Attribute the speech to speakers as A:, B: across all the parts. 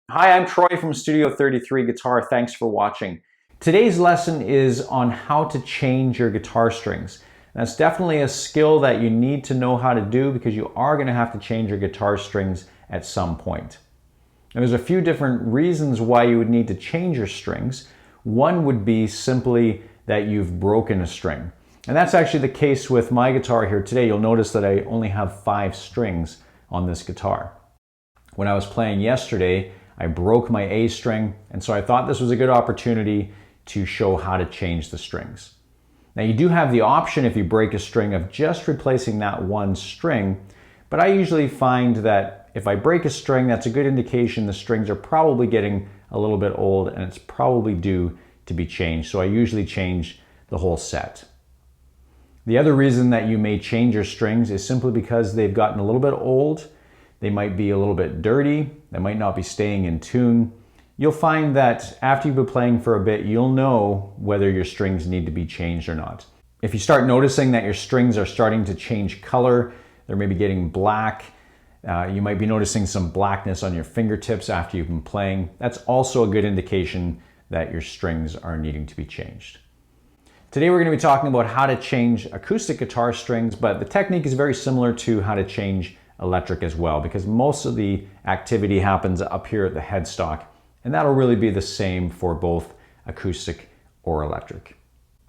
A: Hi, I'm Troy from Studio 33 Guitar. Thanks for watching. Today's lesson is on how to change your guitar strings. That's definitely a skill that you need to know how to do because you are going to have to change your guitar strings at some point. And there's a few different reasons why you would need to change your strings. One would be simply that you've broken a string. And that's actually the case with my guitar here today. You'll notice that I only have 5 strings on this guitar. When I was playing yesterday, I broke my A string, and so I thought this was a good opportunity to show how to change the strings. Now you do have the option if you break a string of just replacing that one string, but I usually find that if I break a string, that's a good indication the strings are probably getting a little bit old and it's probably due to be changed. So I usually change the whole set. The other reason that you may change your strings is simply because they've gotten a little bit old. They might be a little bit dirty. They might not be staying in tune. You'll find that after you've been playing for a bit, you'll know whether your strings need to be changed or not. If you start noticing that your strings are starting to change color, they're maybe getting black, you might be noticing some blackness on your fingertips after you've been playing. That's also a good indication that your strings are needing to be changed. Today we're going to be talking about how to change acoustic guitar strings, but the technique is very similar to how to change electric as well, because most of the activity happens up here at the headstock, and that'll really be the same for both acoustic or electric.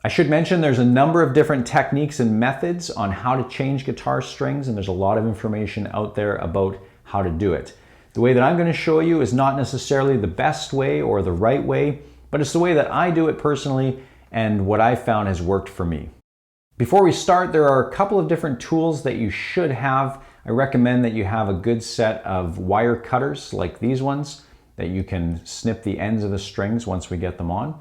A: I should mention there's a number of different techniques and methods on how to change guitar strings, and there's a lot of information out there about how to do it. The way that I'm going to show you is not necessarily the best way or the right way, but it's the way that I do it personally and what I found has worked for me. Before we start, there are a couple of different tools that you should have. I recommend that you have a good set of wire cutters like these ones that you can snip the ends of the strings once we get them on.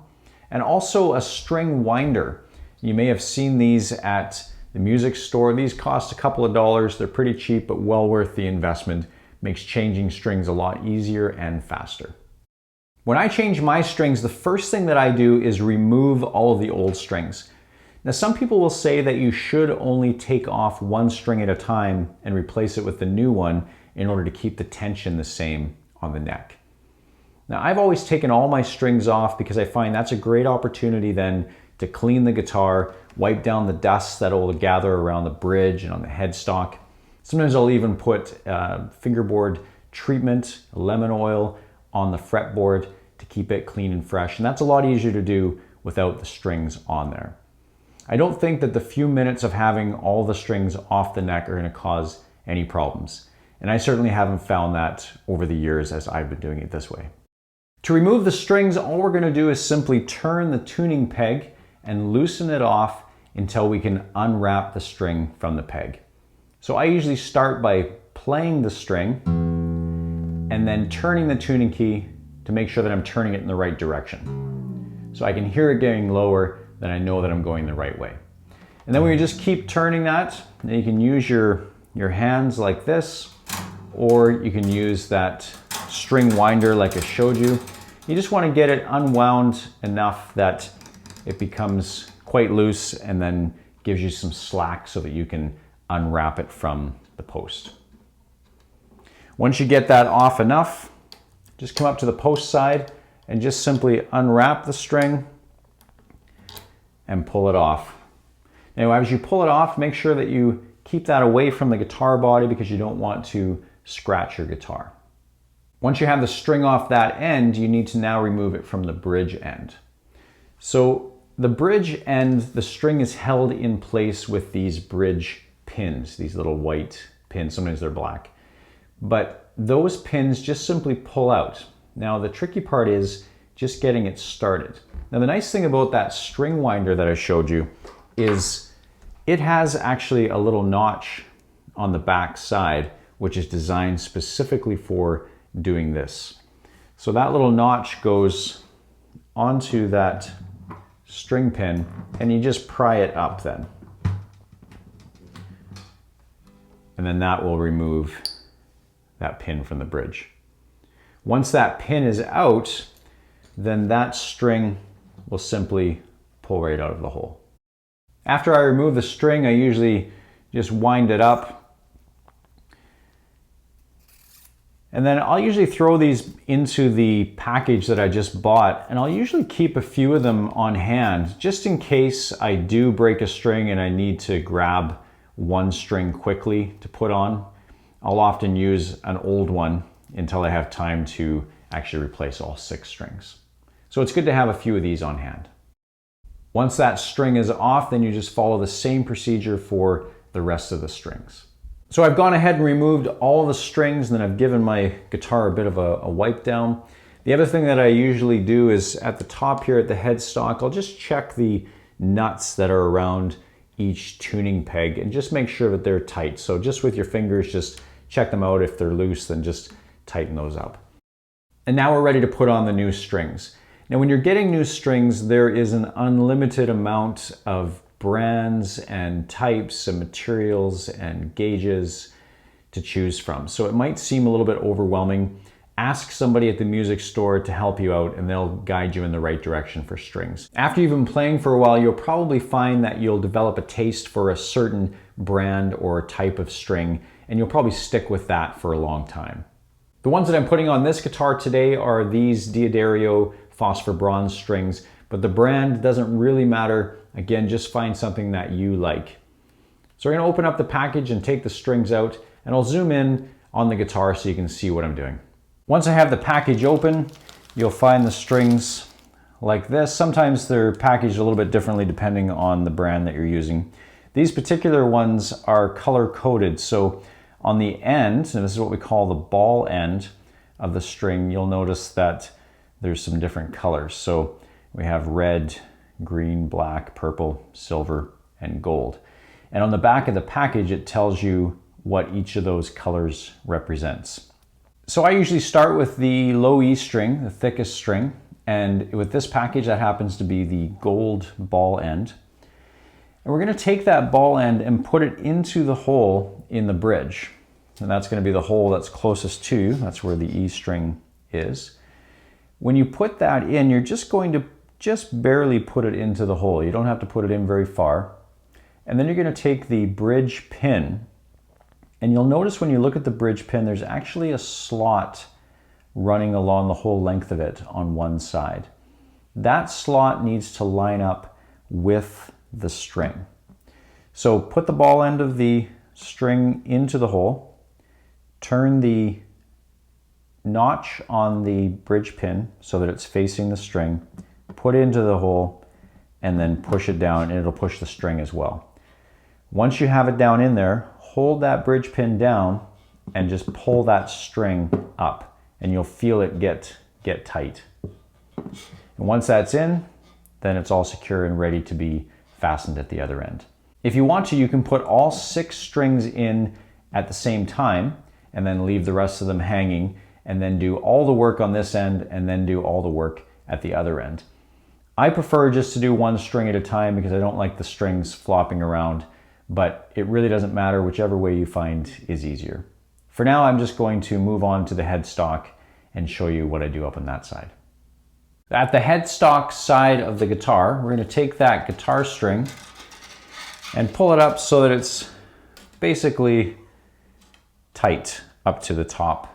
A: And also a string winder. You may have seen these at the music store. These cost a couple of dollars. They're pretty cheap, but well worth the investment. Makes changing strings a lot easier and faster. When I change my strings, the first thing that I do is remove all of the old strings. Now, some people will say that you should only take off one string at a time and replace it with the new one in order to keep the tension the same on the neck. Now, I've always taken all my strings off because I find that's a great opportunity then to clean the guitar, wipe down the dust that will gather around the bridge and on the headstock. Sometimes I'll even put fingerboard treatment, lemon oil on the fretboard to keep it clean and fresh. And that's a lot easier to do without the strings on there. I don't think that the few minutes of having all the strings off the neck are going to cause any problems. And I certainly haven't found that over the years as I've been doing it this way. To remove the strings, all we're going to do is simply turn the tuning peg and loosen it off until we can unwrap the string from the peg. So I usually start by playing the string and then turning the tuning key to make sure that I'm turning it in the right direction. So I can hear it getting lower, then I know that I'm going the right way. And then we just keep turning that. And you can use your hands like this, or you can use that string winder like I showed you. You just want to get it unwound enough that it becomes quite loose and then gives you some slack so that you can unwrap it from the post. Once you get that off enough, just come up to the post side and just simply unwrap the string and pull it off. Now, as you pull it off, make sure that you keep that away from the guitar body because you don't want to scratch your guitar. Once you have the string off that end, you need to now remove it from the bridge end. So the bridge end, the string is held in place with these bridge pins, these little white pins. Sometimes they're black. But those pins just simply pull out. Now, the tricky part is just getting it started. Now, the nice thing about that string winder that I showed you is it has actually a little notch on the back side, which is designed specifically for doing this. So that little notch goes onto that string pin and you just pry it up then. And then that will remove that pin from the bridge. Once that pin is out, then that string will simply pull right out of the hole. After I remove the string, I usually just wind it up And then I'll usually throw these into the package that I just bought, and I'll usually keep a few of them on hand just in case I do break a string and I need to grab one string quickly to put on. I'll often use an old one until I have time to actually replace all 6 strings. So it's good to have a few of these on hand. Once that string is off, then you just follow the same procedure for the rest of the strings. So I've gone ahead and removed all the strings, and then I've given my guitar a bit of a wipe down. The other thing that I usually do is at the top here at the headstock, I'll just check the nuts that are around each tuning peg and just make sure that they're tight. So just with your fingers, just check them out. If they're loose, then just tighten those up. And now we're ready to put on the new strings. Now when you're getting new strings, there is an unlimited amount of brands and types and materials and gauges to choose from. So it might seem a little bit overwhelming. Ask somebody at the music store to help you out, and they'll guide you in the right direction for strings. After you've been playing for a while, you'll probably find that you'll develop a taste for a certain brand or type of string, and you'll probably stick with that for a long time. The ones that I'm putting on this guitar today are these D'Addario phosphor bronze strings, but the brand doesn't really matter. Again, just find something that you like. So we're going to open up the package and take the strings out, and I'll zoom in on the guitar so you can see what I'm doing. Once I have the package open, you'll find the strings like this. Sometimes they're packaged a little bit differently depending on the brand that you're using. These particular ones are color coded, so on the end, and this is what we call the ball end of the string, you'll notice that there's some different colors. So we have red, green, black, purple, silver, and gold. And on the back of the package, it tells you what each of those colors represents. So I usually start with the low E string, the thickest string, and with this package, that happens to be the gold ball end. And we're going to take that ball end and put it into the hole in the bridge. And that's going to be the hole that's closest to you. That's where the E string is. When you put that in, you're just going to barely put it into the hole. You don't have to put it in very far. And then you're going to take the bridge pin, and you'll notice when you look at the bridge pin, there's actually a slot running along the whole length of it on one side. That slot needs to line up with the string. So put the ball end of the string into the hole, turn the notch on the bridge pin so that it's facing the string, put it into the hole, and then push it down, and it'll push the string as well. Once you have it down in there, hold that bridge pin down and just pull that string up, and you'll feel it get tight. And once that's in, then it's all secure and ready to be fastened at the other end. If you want to, you can put all 6 strings in at the same time and then leave the rest of them hanging, and then do all the work on this end and then do all the work at the other end. I prefer just to do one string at a time because I don't like the strings flopping around, but it really doesn't matter, whichever way you find is easier. For now, I'm just going to move on to the headstock and show you what I do up on that side. At the headstock side of the guitar, we're going to take that guitar string and pull it up so that it's basically tight up to the top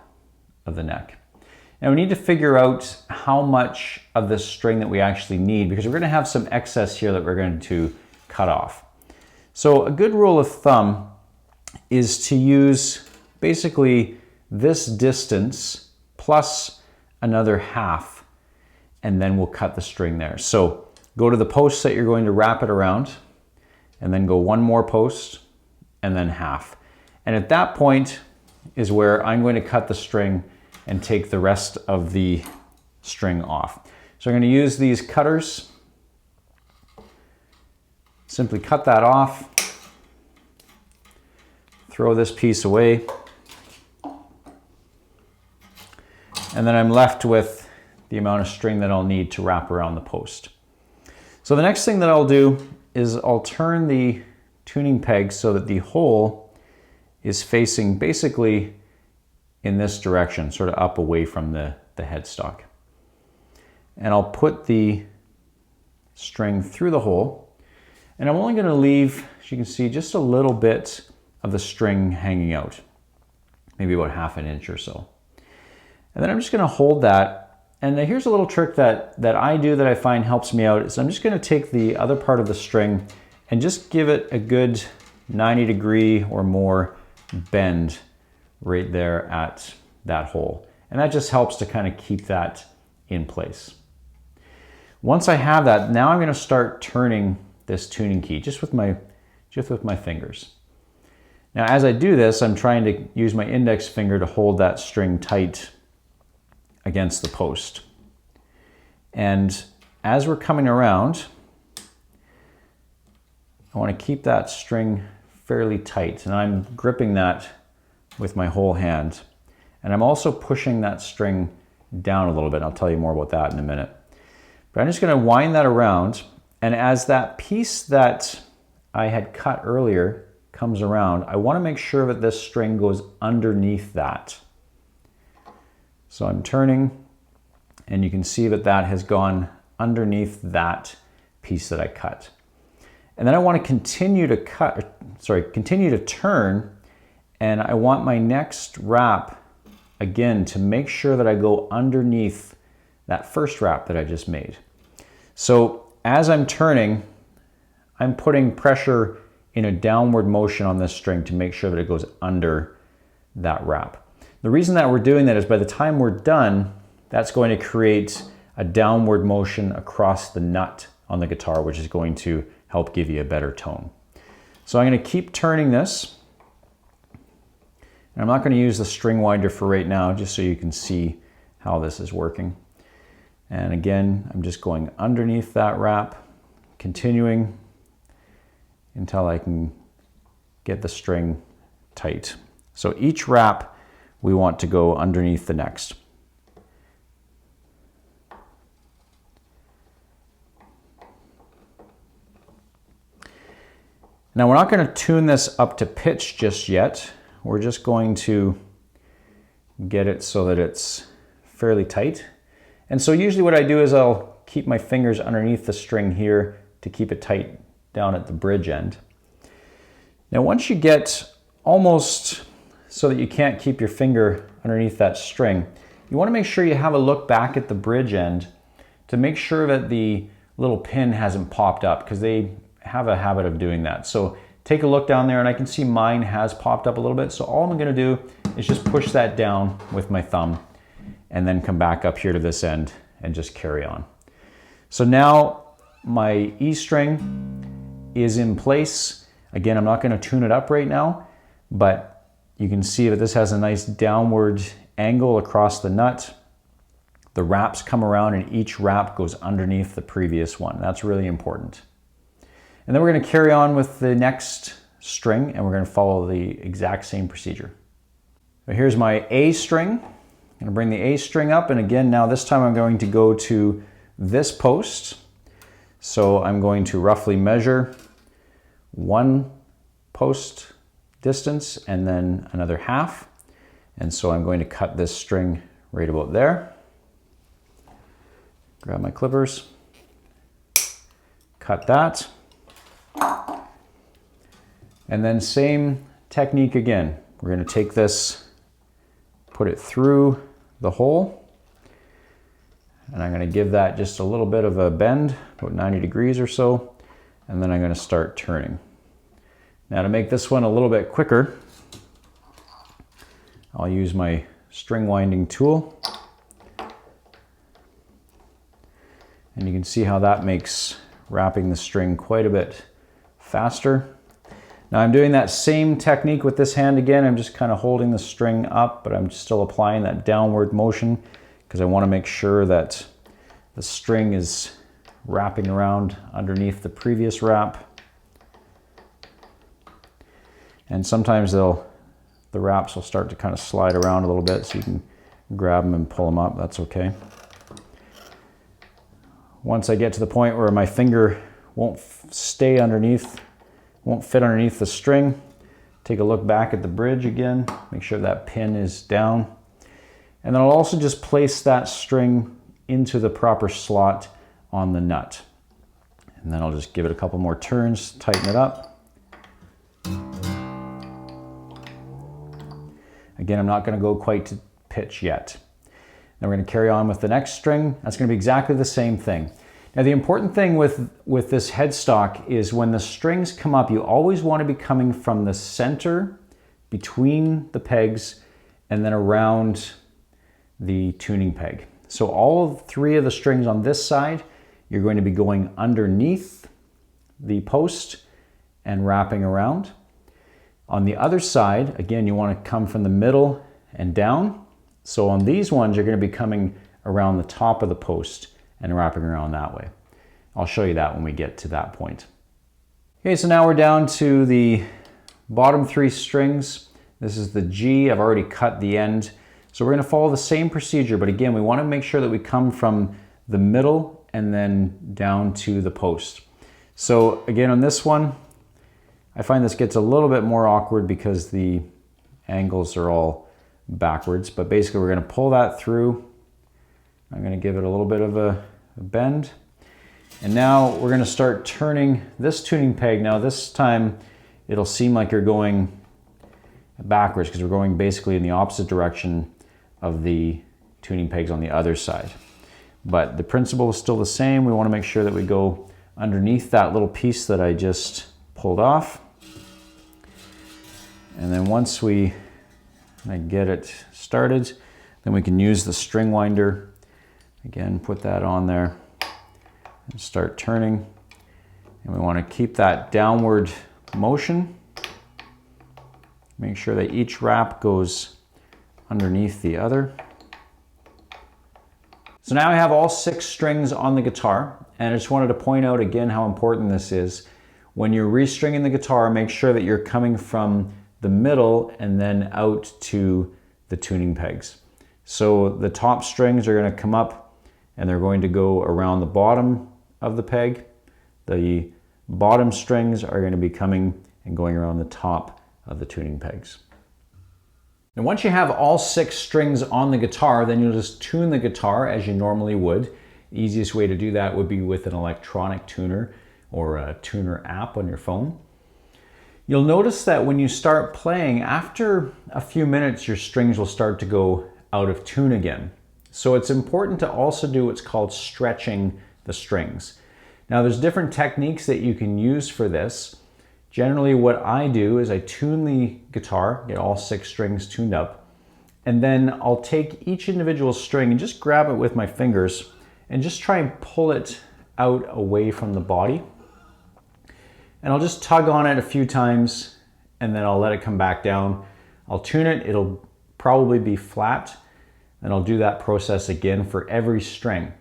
A: of the neck. Now we need to figure out how much of this string that we actually need, because we're going to have some excess here that we're going to cut off. So a good rule of thumb is to use basically this distance plus another half, and then we'll cut the string there. So go to the posts that you're going to wrap it around, and then go one more post, and then half. And at that point is where I'm going to cut the string and take the rest of the string off. So I'm going to use these cutters. Simply cut that off. Throw this piece away. And then I'm left with the amount of string that I'll need to wrap around the post. So the next thing that I'll do is I'll turn the tuning peg so that the hole is facing basically in this direction, sort of up away from the headstock. And I'll put the string through the hole, and I'm only going to leave, as you can see, just a little bit of the string hanging out, maybe about 1/2 inch or so. And then I'm just going to hold that. And here's a little trick that I do that I find helps me out. Is I'm just going to take the other part of the string and just give it a good 90-degree or more bend right there at that hole. And that just helps to kind of keep that in place. Once I have that, now I'm going to start turning this tuning key just with my fingers. Now as I do this, I'm trying to use my index finger to hold that string tight against the post. And as we're coming around, I want to keep that string fairly tight, and I'm gripping that with my whole hand. And I'm also pushing that string down a little bit. I'll tell you more about that in a minute. But I'm just going to wind that around, and as that piece that I had cut earlier comes around, I want to make sure that this string goes underneath that. So I'm turning, and you can see that that has gone underneath that piece that I cut. And then I want to continue to turn, and I want my next wrap again to make sure that I go underneath that first wrap that I just made. So as I'm turning, I'm putting pressure in a downward motion on this string to make sure that it goes under that wrap. The reason that we're doing that is by the time we're done, that's going to create a downward motion across the nut on the guitar, which is going to help give you a better tone. So I'm going to keep turning this. And I'm not going to use the string winder for right now, just so you can see how this is working. And again, I'm just going underneath that wrap, continuing until I can get the string tight. So each wrap we want to go underneath the next. Now we're not going to tune this up to pitch just yet. We're just going to get it so that it's fairly tight. And so usually what I do is I'll keep my fingers underneath the string here to keep it tight down at the bridge end. Now once you get almost so that you can't keep your finger underneath that string, you want to make sure you have a look back at the bridge end to make sure that the little pin hasn't popped up, because they have a habit of doing that. So take a look down there, and I can see mine has popped up a little bit. So all I'm going to do is just push that down with my thumb and then come back up here to this end and just carry on. So now my E string is in place. Again, I'm not going to tune it up right now, but you can see that this has a nice downward angle across the nut. The wraps come around, and each wrap goes underneath the previous one. That's really important. And then we're going to carry on with the next string, and we're going to follow the exact same procedure. So here's my A string. I'm going to bring the A string up, and again, now this time I'm going to go to this post. So I'm going to roughly measure one post distance and then another half. And so I'm going to cut this string right about there. Grab my clippers, cut that. And then same technique again. We're going to take this, put it through the hole, and I'm going to give that just a little bit of a bend, about 90 degrees or so, and then I'm going to start turning. Now to make this one a little bit quicker, I'll use my string winding tool, and you can see how that makes wrapping the string quite a bit faster. Now I'm doing that same technique with this hand again. I'm just kind of holding the string up, but I'm still applying that downward motion because I want to make sure that the string is wrapping around underneath the previous wrap. And sometimes the wraps will start to kind of slide around a little bit, so you can grab them and pull them up. That's okay. Once I get to the point where my finger won't stay underneath, won't fit underneath the string, take a look back at the bridge again, make sure that pin is down. And then I'll also just place that string into the proper slot on the nut. And then I'll just give it a couple more turns, tighten it up. Again, I'm not going to go quite to pitch yet. Then we're going to carry on with the next string. That's going to be exactly the same thing. Now the important thing with this headstock is when the strings come up, you always want to be coming from the center between the pegs and then around the tuning peg. So all three of the strings on this side, you're going to be going underneath the post and wrapping around. On the other side, again, you want to come from the middle and down. So on these ones, you're going to be coming around the top of the post and wrapping around that way. I'll show you that when we get to that point. Okay, so now we're down to the bottom three strings. This is the G. I've already cut the end. So we're going to follow the same procedure, but again, we want to make sure that we come from the middle and then down to the post. So again, on this one, I find this gets a little bit more awkward because the angles are all backwards, but basically we're going to pull that through. I'm going to give it a little bit of a bend. And now we're going to start turning this tuning peg. Now this time it'll seem like you're going backwards because we're going basically in the opposite direction of the tuning pegs on the other side. But the principle is still the same. We want to make sure that we go underneath that little piece that I just pulled off. And then once I get it started, then we can use the string winder. Again, put that on there and start turning. And we want to keep that downward motion. Make sure that each wrap goes underneath the other. So now I have all 6 strings on the guitar, and I just wanted to point out again how important this is. When you're restringing the guitar, make sure that you're coming from the middle and then out to the tuning pegs. So the top strings are going to come up and they're going to go around the bottom of the peg. The bottom strings are going to be coming and going around the top of the tuning pegs. And once you have all 6 strings on the guitar, then you'll just tune the guitar as you normally would. The easiest way to do that would be with an electronic tuner or a tuner app on your phone. You'll notice that when you start playing, after a few minutes, your strings will start to go out of tune again. So it's important to also do what's called stretching the strings. Now there's different techniques that you can use for this. Generally what I do is I tune the guitar, get all 6 strings tuned up, and then I'll take each individual string and just grab it with my fingers and just try and pull it out away from the body. And I'll just tug on it a few times and then I'll let it come back down. I'll tune it, it'll probably be flat, and I'll do that process again for every string.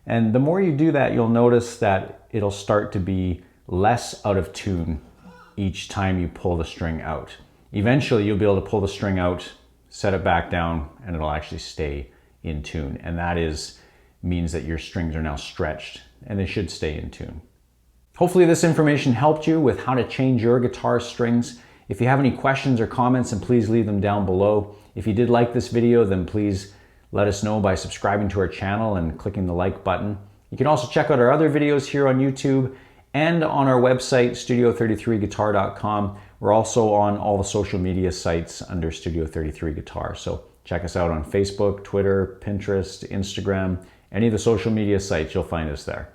A: And the more you do that, you'll notice that it'll start to be less out of tune each time you pull the string out. Eventually you'll be able to pull the string out, set it back down, and it'll actually stay in tune. And that means that your strings are now stretched and they should stay in tune. Hopefully this information helped you with how to change your guitar strings. If you have any questions or comments, then please leave them down below. If you did like this video, then please let us know by subscribing to our channel and clicking the like button. You can also check out our other videos here on YouTube and on our website, studio33guitar.com. We're also on all the social media sites under Studio 33 Guitar. So check us out on Facebook, Twitter, Pinterest, Instagram, any of the social media sites, you'll find us there.